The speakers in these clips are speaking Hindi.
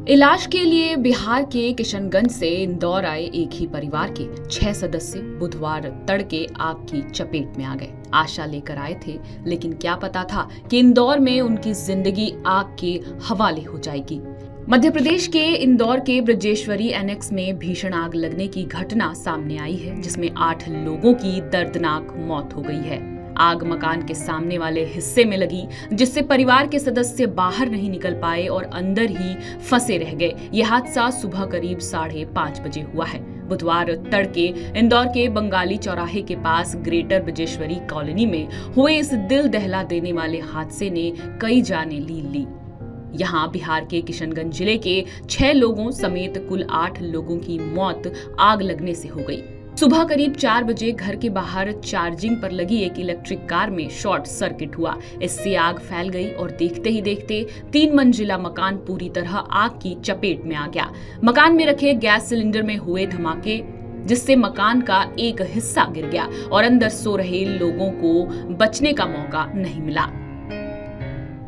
इलाज के लिए बिहार के किशनगंज से इंदौर आए एक ही परिवार के 6 सदस्य बुधवार तड़के आग की चपेट में आ गए। आशा लेकर आए थे, लेकिन क्या पता था कि इंदौर में उनकी जिंदगी आग के हवाले हो जाएगी। मध्य प्रदेश के इंदौर के ब्रजेश्वरी एनेक्स में भीषण आग लगने की घटना सामने आई है, जिसमें 8 लोगों की दर्दनाक मौत हो गई है। आग मकान के सामने वाले हिस्से में लगी, जिससे परिवार के सदस्य बाहर नहीं निकल पाए और अंदर ही फंसे रह गए। यह हादसा सुबह करीब 5:30 बजे हुआ है। बुधवार तड़के इंदौर के बंगाली चौराहे के पास ग्रेटर ब्रजेश्वरी कॉलोनी में हुए इस दिल दहला देने वाले हादसे ने कई जानें ली। यहाँ बिहार के किशनगंज जिले के 6 लोगों समेत कुल 8 लोगों की मौत आग लगने से हो गई। सुबह करीब 4 बजे घर के बाहर चार्जिंग पर लगी एक इलेक्ट्रिक कार में शॉर्ट सर्किट हुआ। इससे आग फैल गई और देखते ही देखते 3 मंजिला मकान पूरी तरह आग की चपेट में आ गया। मकान में रखे गैस सिलेंडर में हुए धमाके, जिससे मकान का एक हिस्सा गिर गया और अंदर सो रहे लोगों को बचने का मौका नहीं मिला।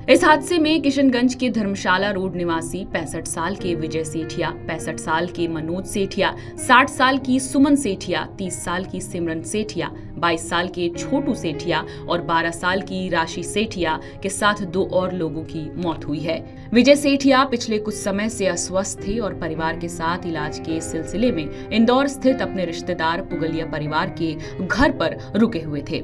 इस हादसे में किशनगंज के धर्मशाला रोड निवासी 65 साल के विजय सेठिया, 65 साल के मनोज सेठिया, 60 साल की सुमन सेठिया, 30 साल की सिमरन सेठिया, 22 साल के छोटू सेठिया और 12 साल की राशि सेठिया के साथ 2 और लोगों की मौत हुई है। विजय सेठिया पिछले कुछ समय से अस्वस्थ थे और परिवार के साथ इलाज के सिलसिले में इंदौर स्थित अपने रिश्तेदार पुगलिया परिवार के घर पर रुके हुए थे।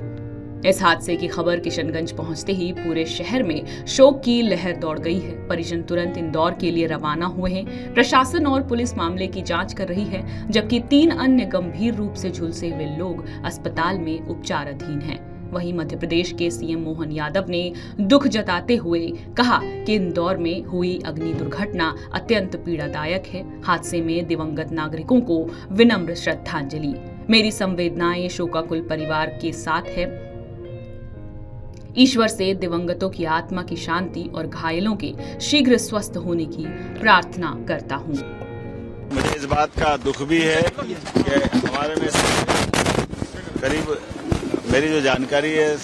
इस हादसे की खबर किशनगंज पहुंचते ही पूरे शहर में शोक की लहर दौड़ गई है। परिजन तुरंत इंदौर के लिए रवाना हुए हैं। प्रशासन और पुलिस मामले की जांच कर रही है, जबकि 3 अन्य गंभीर रूप से झुलसे हुए लोग अस्पताल में उपचार अधीन हैं। वहीं मध्य प्रदेश के सीएम मोहन यादव ने दुख जताते हुए कहा कि इंदौर में हुई अग्नि दुर्घटना अत्यंत पीड़ादायक है। हादसे में दिवंगत नागरिकों को विनम्र श्रद्धांजलि। मेरी संवेदनाएं शोकाकुल परिवार के साथ है। ईश्वर से दिवंगतों की आत्मा की शांति और घायलों के शीघ्र स्वस्थ होने की प्रार्थना करता हूँ। मुझे इस बात का दुख भी है कि हमारे में करीब मेरी जो जानकारी है,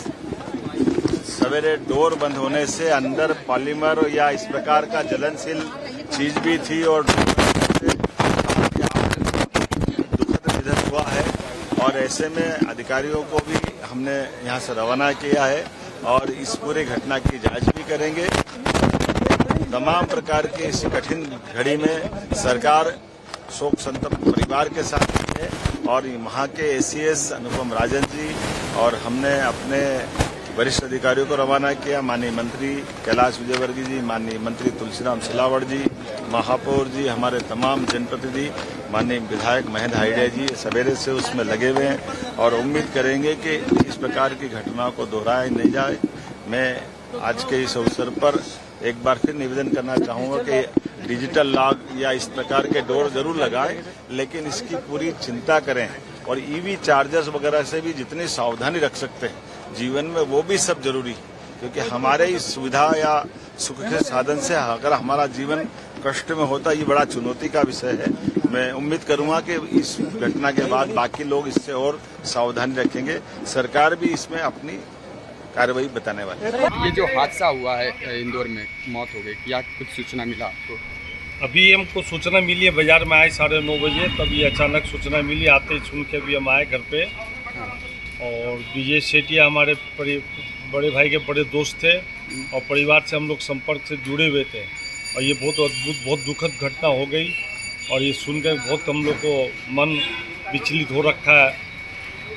सवेरे डोर बंद होने से अंदर पॉलीमर या इस प्रकार का जलनशील चीज भी थी और दुखद निधन हुआ है। और ऐसे में अधिकारियों को भी हमने यहाँ से रवाना किया है और इस पूरी घटना की जांच भी करेंगे। तमाम प्रकार की इस कठिन घड़ी में सरकार शोक संतप्त परिवार के साथ है और वहाँ के एसीएस अनुपम राजन जी और हमने अपने वरिष्ठ अधिकारियों को रवाना किया। माननीय मंत्री कैलाश विजयवर्गीय जी, माननीय मंत्री तुलसीराम सिलावट जी, महापौर जी, हमारे तमाम जनप्रतिनिधि, माननीय विधायक महेंद्र हाइडे जी सवेरे से उसमें लगे हुए हैं और उम्मीद करेंगे कि इस प्रकार की घटनाओं को दोहराया नहीं जाए। मैं आज के इस अवसर पर एक बार फिर निवेदन करना चाहूंगा कि डिजिटल लॉक या इस प्रकार के डोर जरूर लगाएं, लेकिन इसकी पूरी चिंता करें और ईवी चार्जर्स वगैरह से भी जितनी सावधानी रख सकते हैं जीवन में वो भी सब जरूरी, क्योंकि हमारे इस सुविधा या सुख के साधन से अगर हमारा जीवन कष्ट में होता, ये बड़ा चुनौती का विषय है। मैं उम्मीद करूंगा कि इस घटना के बाद बाकी लोग इससे और सावधानी रखेंगे। सरकार भी इसमें अपनी कार्रवाई बताने वाली है। ये जो हादसा हुआ है इंदौर में, मौत हो गई, क्या कुछ सूचना मिला आपको? अभी हमको सूचना मिली है, बाजार में आए 9:30 बजे, तभी अचानक सूचना मिली। आते ही सुन के भी हम आए घर पे। और विजय सेठिया हमारे बड़े भाई के बड़े दोस्त थे और परिवार से हम लोग संपर्क से जुड़े हुए थे और ये बहुत अद्भुत, बहुत दुखद घटना हो गई और ये सुनकर बहुत हम लोग को मन विचलित हो रखा है।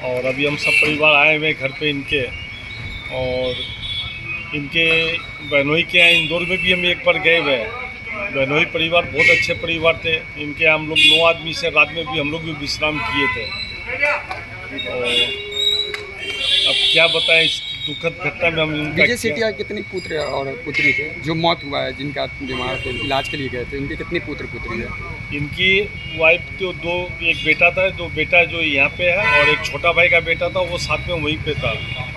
और अभी हम सब परिवार आए हुए घर पे इनके, और इनके बहनोई के यहाँ इंदौर में भी हम एक बार गए हुए हैं। बहनोई परिवार बहुत अच्छे परिवार थे। इनके हम लोग 9 आदमी से रात में भी हम लोग भी विश्राम किए थे। और अब क्या बताएं इस दुखद घटना में हम विजय सेठिया कितने पुत्र और पुत्री थे जो मौत हुआ है, जिनका बीमार थे, इलाज के लिए गए थे? उनके कितने पुत्र पुत्री है? इनकी वाइफ तो 2, एक बेटा था, 2 बेटा जो यहाँ पे है और एक छोटा भाई का बेटा था, वो साथ में वहीं पे था।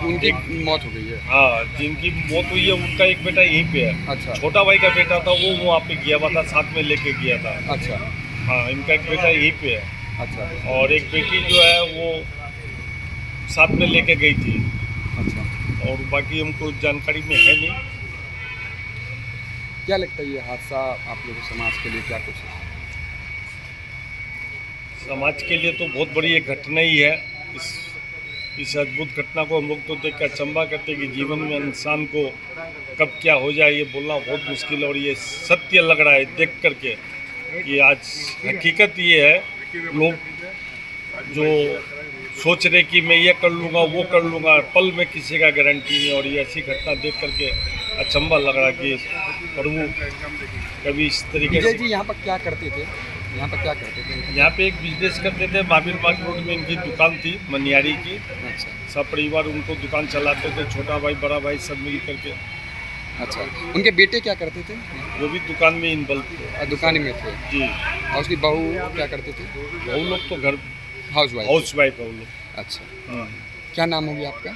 उनकी मौत हो गई है? हाँ, जिनकी मौत हुई है उनका एक बेटा यहीं पे है। अच्छा। छोटा भाई का बेटा था वो वहाँ पे गया हुआ था, साथ में लेके गया था। अच्छा। हाँ, इनका एक बेटा यहीं पे है। अच्छा। और एक बेटी जो है वो साथ में लेके गई थी। अच्छा। और बाकी हमको जानकारी में है नहीं। क्या लगता है ये हादसा आप लोगों समाज के लिए क्या कुछ है? समाज के लिए तो बहुत बड़ी एक घटना ही है। इस अद्भुत घटना को हम लोग तो देख कर अचंभा करते हैं कि जीवन में इंसान को कब क्या हो जाए ये बोलना बहुत मुश्किल है। और ये सत्य लग रहा है देख करके कि आज हकीकत ये है, लोग जो सोच रहे कि मैं ये कर लूँगा वो कर लूँगा, पल में किसी का गारंटी नहीं। और ये ऐसी घटना देख करके अचंभा लग रहा है कि प्रभु कभी इस तरीके विजय से। जी यहाँ पर क्या करते थे? यहाँ पर क्या करते थे? यहाँ पे एक बिजनेस करते थे, महावीर बाग रोड में इनकी दुकान थी मनियारी की। अच्छा सब परिवार उनको दुकान चलाते थे, छोटा भाई बड़ा भाई सब मिल करके। अच्छा, उनके बेटे क्या करते थे? वो भी दुकान में इन्वॉल्व थे। दुकान में थे। जी। और उसकी बहू क्या करते थे? वो लोग तो घर हाउस वाइफ। हाउस वाइफ है वो लोग। अच्छा, क्या नाम होगी आपका?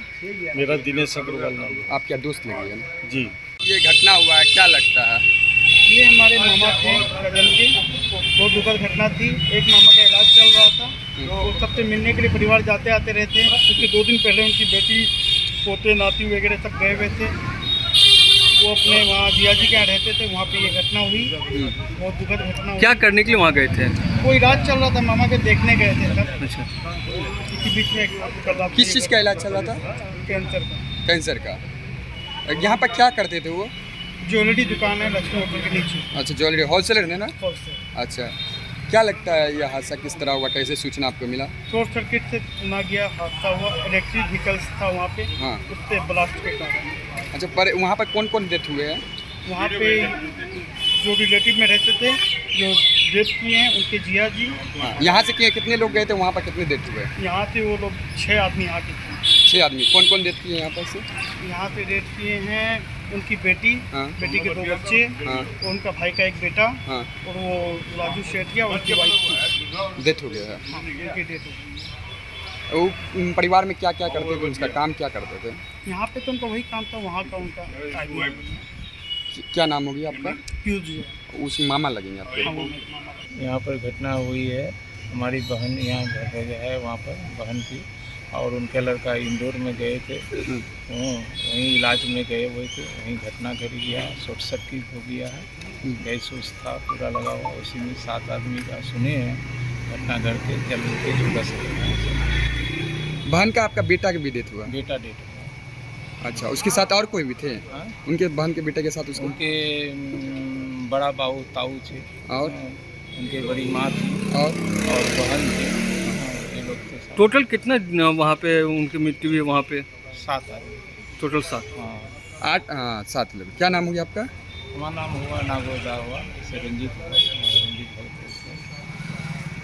मेरा दिनेश अग्रवाल नाम है। आप क्या दोस्त लगे है ना? जी। ये घटना हुआ है, क्या लगता है? ये हमारे मामा थे कजन के, बहुत दुखद घटना थी। एक मामा का इलाज चल रहा था, वो सबसे मिलने के लिए परिवार जाते आते रहते हैं। उसके 2 दिन पहले उनकी बेटी पोते नाती वगैरह सब गए हुए थे। वो अपने वहाँ जिया जी के यहाँ रहते थे, वहाँ पे ये घटना हुई। बहुत दुखद घटना हुई। क्या करने के लिए वहाँ गए थे? वो इलाज चल रहा था, मामा के देखने गए थे सब। अच्छा, इसी बीच में किस चीज़ का इलाज चल रहा था? कैंसर का। कैंसर का। यहाँ पर क्या करते थे वो? ज्वेलरी दुकान है लक्ष्मी होटल के नीचे। अच्छा, ज्वेलरी होलसेलर है ना? होलसेल। अच्छा, क्या लगता है यह हादसा किस तरह हुआ, कैसे सूचना आपको मिला? शॉर्ट सर्किट से सुना गया हादसा हुआ। इलेक्ट्रिक व्हीकल्स था वहाँ पे, हाँ। उससे ब्लास्ट के कारण। अच्छा, पर वहाँ पर कौन कौन डेथ हुए हैं? वहाँ पे जो रिलेटिव में रहते थे, जो डेथ किए हैं उनके जिया जी। हाँ, यहाँ से कितने लोग गए थे? वहाँ पर कितने डेथ हुए? यहाँ से वो लोग 6 आदमी आके थे। 6 आदमी। कौन कौन डेथ किए यहाँ पर से? यहाँ से डेथ किए हैं उनकी बेटी, हाँ। बेटी के 2 बच्चे, हाँ। और उनका भाई का एक बेटा, हाँ, और वो राजू सेठिया उनकी वाइफ डेथ हो गया है। थी। उनकी डेथ हो गई। वो परिवार में क्या क्या करते थे? उसका काम क्या करते थे? यहाँ पे तो उनका वही काम था, वहाँ का उनका आदमी क्या नाम होगी आपका? पीयूष जी है। उस मामा लगेंगे आपके? हाँ, वो मेरे मामा का। यहाँ पर घटना हुई है, हमारी बहन यहाँ घर है वहाँ पर बहन की, और उनके लड़का इंदौर में गए थे, वहीं इलाज में गए हुए थे, वहीं घटना घट गया, शॉर्ट सर्किट हो गया है। गैस उस था पूरा लगा हुआ, उसी में 7 आदमी का सुने हैं घटना घर के जल के 14 बहन का आपका बेटा के भी डेथ हुआ? बेटा डेट हुआ। अच्छा, उसके साथ और कोई भी थे? हाँ? उनके बहन के बेटे के साथ उसके उनके बड़ा बाबू ताऊ थे, और उनके बड़ी माँ थी और बहन थी। ये लोग थे साथ। टोटल कितना वहाँ पे उनकी मृत्यु हुई? वहाँ पे 7 आदमी। टोटल 7। हाँ, 8 हाँ 7 लोग। क्या नाम होगी आपका? हमारा नाम हुआ नागोदा हुआ, जैसे रंजीत हुआ, रंजीत